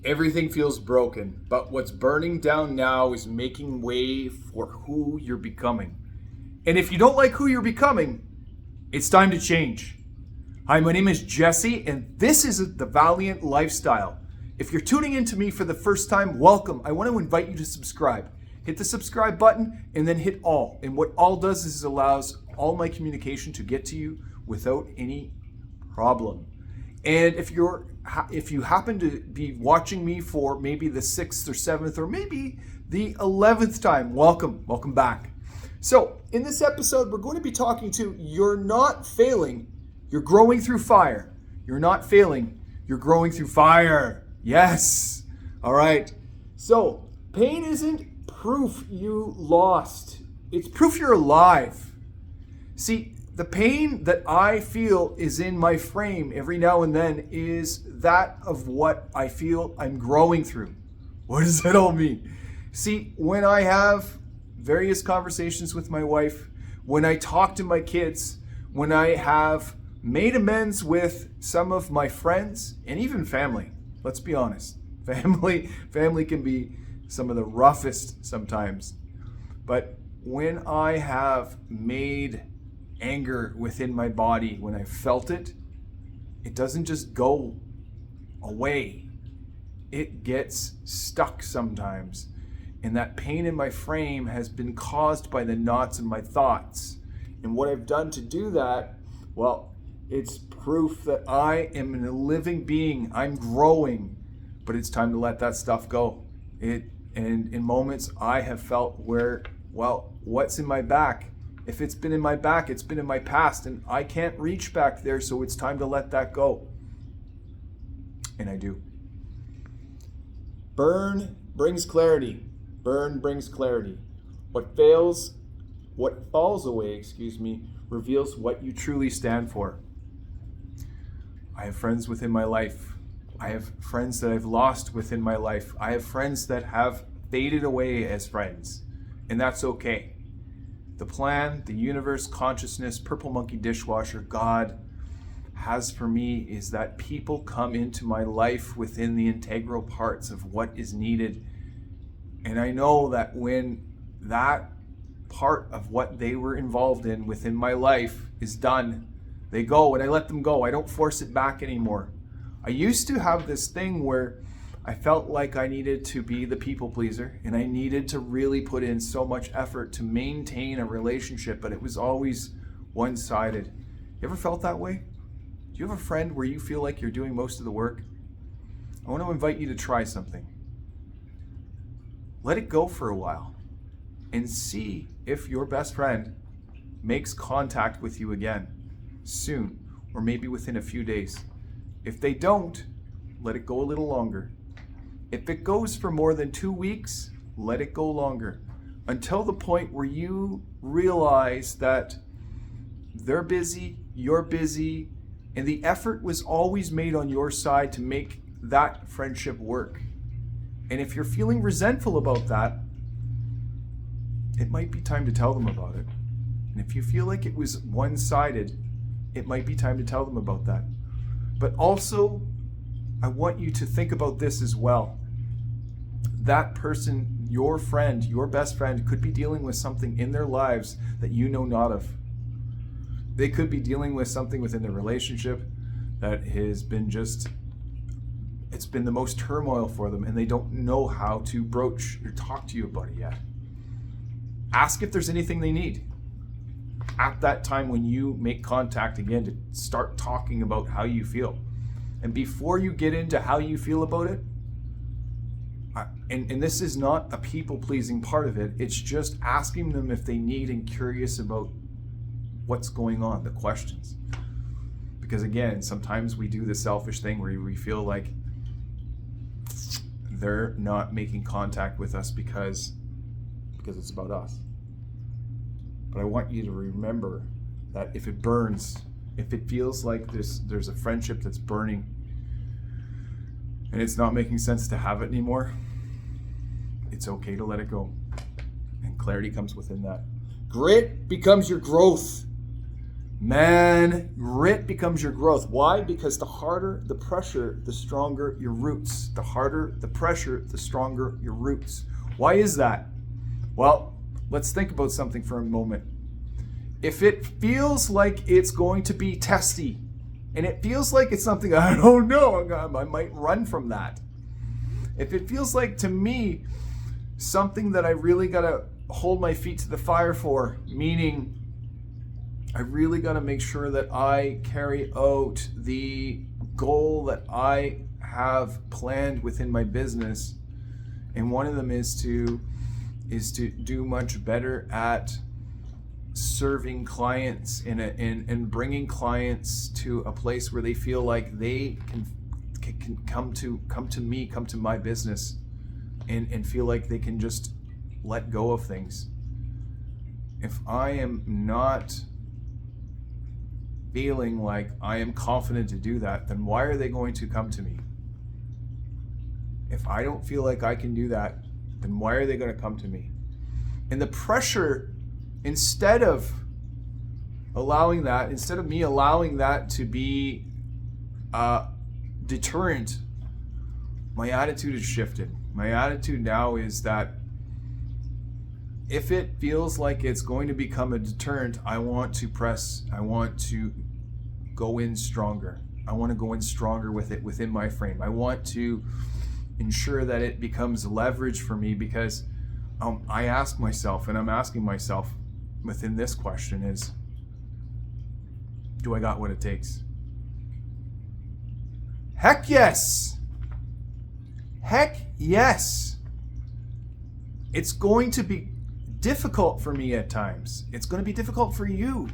Everything feels broken, but what's burning down now is making way for who you're becoming. And if you don't like who you're becoming, it's time to change. Hi, my name is Jesse, and this is the Valiant Lifestyle. If you're tuning in to me for the first time, welcome. I want to invite you to subscribe. Hit the subscribe button and then hit all. And what all does is allows all my communication to get to you without any problem. And if you happen to be watching me for maybe the 6th or 7th or maybe the 11th time, welcome back. So in this episode, we're going to be talking to you're not failing, you're growing through fire. You're not failing, you're growing through fire. Yes. All right. So pain isn't proof you lost. It's proof you're alive. See, the pain that I feel is in my frame every now and then is that of what I feel I'm growing through. What does that all mean? See, when I have various conversations with my wife, when I talk to my kids, when I have made amends with some of my friends and even family, let's be honest, family can be some of the roughest sometimes. But when I have made anger within my body, when I felt it, it doesn't just go away. It gets stuck sometimes. And that pain in my frame has been caused by the knots in my thoughts. And what I've done to do that, well, it's proof that I am a living being. I'm growing, but it's time to let that stuff go. And in moments I have felt where, well, what's in my back? If it's been in my back, it's been in my past, and I can't reach back there, so it's time to let that go. And I do. Burn brings clarity. Burn brings clarity. What falls away, reveals what you truly stand for. I have friends within my life. I have friends that I've lost within my life. I have friends that have faded away as friends, and that's okay. The plan, the universe, consciousness, purple monkey dishwasher, God has for me is that people come into my life within the integral parts of what is needed. And I know that when that part of what they were involved in within my life is done, they go and I let them go. I don't force it back anymore. I used to have this thing where I felt like I needed to be the people pleaser and I needed to really put in so much effort to maintain a relationship, but it was always one-sided. You ever felt that way? Do you have a friend where you feel like you're doing most of the work? I want to invite you to try something. Let it go for a while and see if your best friend makes contact with you again soon, or maybe within a few days. If they don't, let it go a little longer. If it goes for more than 2 weeks, let it go longer, until the point where you realize that they're busy, you're busy, and the effort was always made on your side to make that friendship work. And if you're feeling resentful about that, it might be time to tell them about it. And if you feel like it was one-sided, it might be time to tell them about that. But also, I want you to think about this as well. That person, your friend, your best friend, could be dealing with something in their lives that you know not of. They could be dealing with something within their relationship that has been it's been the most turmoil for them, and they don't know how to broach or talk to you about it yet. Ask if there's anything they need. At that time when you make contact again, to start talking about how you feel. And before you get into how you feel about it, and this is not a people-pleasing part of it, it's just asking them if they need and curious about what's going on, the questions. Because again, sometimes we do the selfish thing where we feel like they're not making contact with us because it's about us. But I want you to remember that if it burns, if it feels like there's a friendship that's burning and it's not making sense to have it anymore, it's okay to let it go. And clarity comes within that. Grit becomes your growth. Man, grit becomes your growth. Why? Because the harder the pressure, the stronger your roots. The harder the pressure, the stronger your roots. Why is that? Well, let's think about something for a moment. If it feels like it's going to be testy, and it feels like it's something I don't know, I might run from that. If it feels like, to me, something that I really gotta hold my feet to the fire for, meaning I really got to make sure that I carry out the goal that I have planned within my business. And one of them is to do much better at serving clients and bringing clients to a place where they feel like they can come to me, come to my business, and feel like they can just let go of things. If I am not feeling like I am confident to do that, then why are they going to come to me? If I don't feel like I can do that, then why are they going to come to me? And the pressure, instead of me allowing that to be a deterrent, my attitude has shifted. My attitude now is that if it feels like it's going to become a deterrent, I want to go in stronger. I want to go in stronger with it within my frame. I want to ensure that it becomes leverage for me, because I ask myself, and I'm asking myself within this question is, do I got what it takes? Heck yes! Heck yes! It's going to be difficult for me at times. It's going to be difficult for you.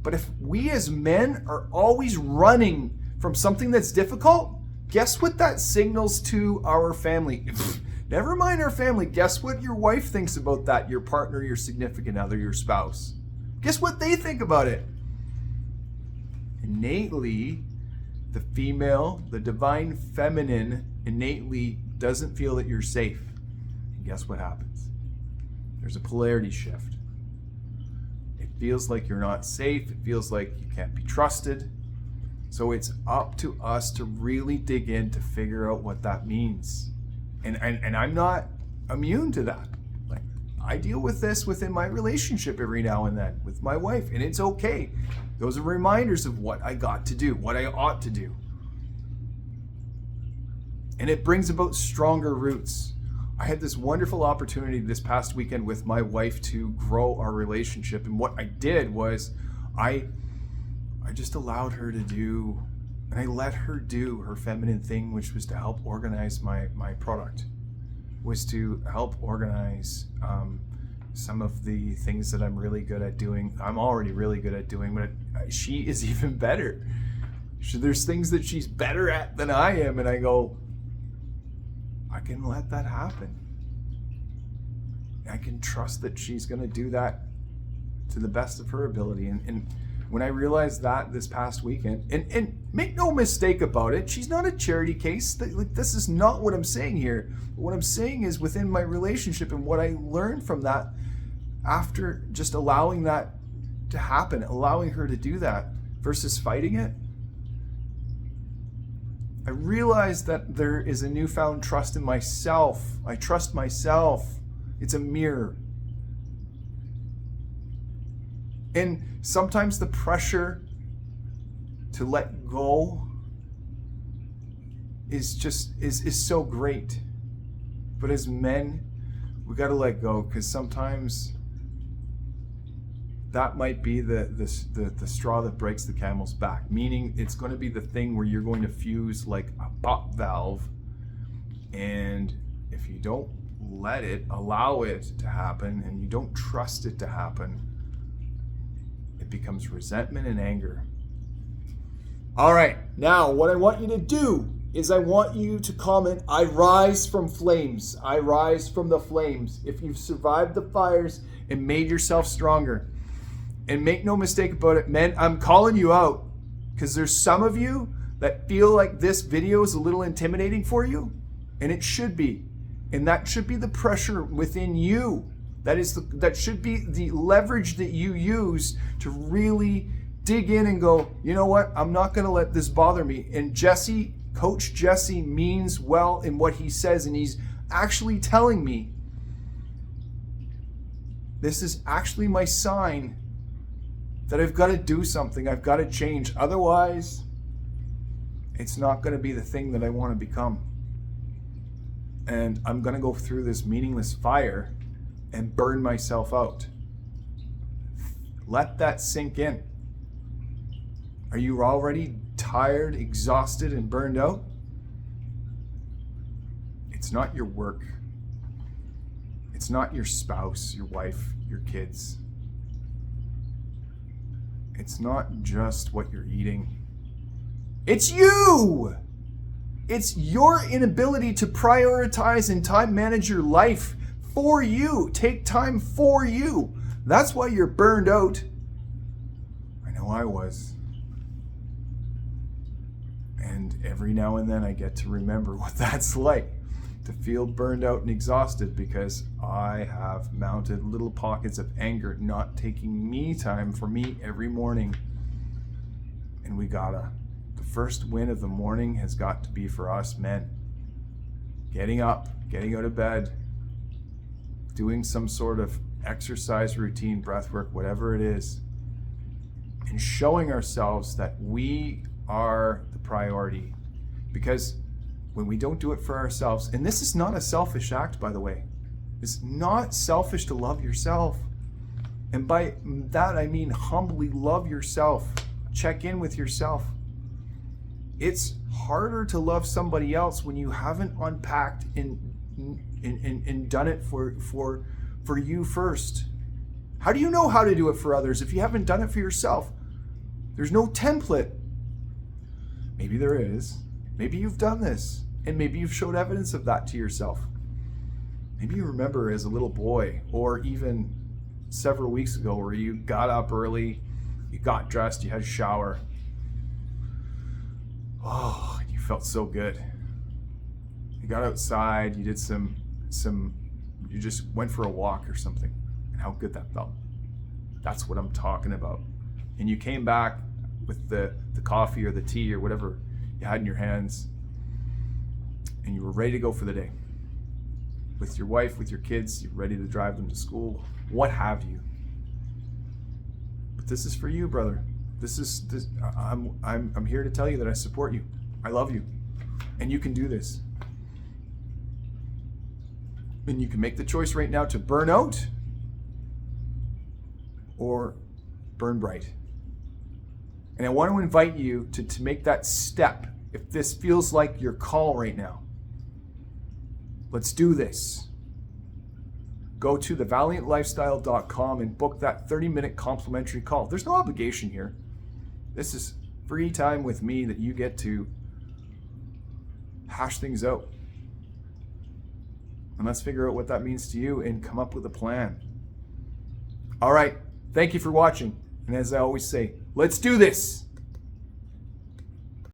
But if we as men are always running from something that's difficult, guess what that signals to our family? Never mind our family. Guess what your wife thinks about that, your partner, your significant other, your spouse. Guess what they think about it? Innately, the female, the divine feminine, innately doesn't feel that you're safe. And guess what happens? There's a polarity shift. It feels like you're not safe. It feels like you can't be trusted. So it's up to us to really dig in to figure out what that means. And I'm not immune to that. Like, I deal with this within my relationship every now and then with my wife, and it's okay. Those are reminders of what I got to do, what I ought to do. And it brings about stronger roots. I had this wonderful opportunity this past weekend with my wife to grow our relationship. And what I did was I just allowed her to do, and I let her do her feminine thing, which was to help organize my product, was to help organize some of the things that I'm really good at doing. I'm already really good at doing, but she is even better. There's things that she's better at than I am, and I go, I can let that happen. I can trust that she's going to do that to the best of her ability. And when I realized that this past weekend, and make no mistake about it, she's not a charity case. This is not what I'm saying here. What I'm saying is within my relationship and what I learned from that after just allowing that to happen, allowing her to do that versus fighting it, I realized that there is a newfound trust in myself. I trust myself. It's a mirror. And sometimes the pressure to let go is so great. But as men, we got to let go, because sometimes that might be the straw that breaks the camel's back. Meaning it's going to be the thing where you're going to fuse like a pop valve, and if you don't allow it to happen, and you don't trust it to happen, it becomes resentment and anger. All right, now what I want you to do is I want you to comment, I rise from flames. I rise from the flames. If you've survived the fires and made yourself stronger. And make no mistake about it, men, I'm calling you out, because there's some of you that feel like this video is a little intimidating for you, and it should be. And that should be the pressure within you. That should be the leverage that you use to really dig in and go, you know what? I'm not going to let this bother me. And Jesse, Coach Jesse, means well in what he says, and he's actually telling me this is actually my sign that I've got to do something. I've got to change. Otherwise, it's not going to be the thing that I want to become. And I'm going to go through this meaningless fire and burn myself out. Let that sink in. Are you already tired, exhausted, and burned out? It's not your work. It's not your spouse, your wife, your kids. It's not just what you're eating. It's you! It's your inability to prioritize and time manage your life for you. Take time for you. That's why you're burned out. I know I was. And every now and then I get to remember what that's like, to feel burned out and exhausted because I have mounted little pockets of anger not taking me time for me every morning. And the first win of the morning has got to be for us men. Getting up, getting out of bed, doing some sort of exercise routine, breath work, whatever it is, and showing ourselves that we are the priority. Because when we don't do it for ourselves, and this is not a selfish act, by the way, it's not selfish to love yourself. And by that I mean humbly love yourself. Check in with yourself. It's harder to love somebody else when you haven't unpacked and done it for you first. How do you know how to do it for others if you haven't done it for yourself? There's no template. Maybe there is. Maybe you've done this, and maybe you've showed evidence of that to yourself. Maybe you remember as a little boy, or even several weeks ago, where you got up early, you got dressed, you had a shower. Oh, you felt so good. You got outside, you did you just went for a walk or something, and how good that felt. That's what I'm talking about. And you came back with the coffee or the tea or whatever you had in your hands, and you were ready to go for the day. With your wife, with your kids, you're ready to drive them to school, what have you. But this is for you, brother. I'm here to tell you that I support you. I love you. And you can do this. And you can make the choice right now to burn out or burn bright. And I want to invite you to make that step if this feels like your call right now. Let's do this. Go to thevaliantlifestyle.com and book that 30-minute complimentary call. There's no obligation here. This is free time with me that you get to hash things out. And let's figure out what that means to you and come up with a plan. All right. Thank you for watching. And as I always say, let's do this.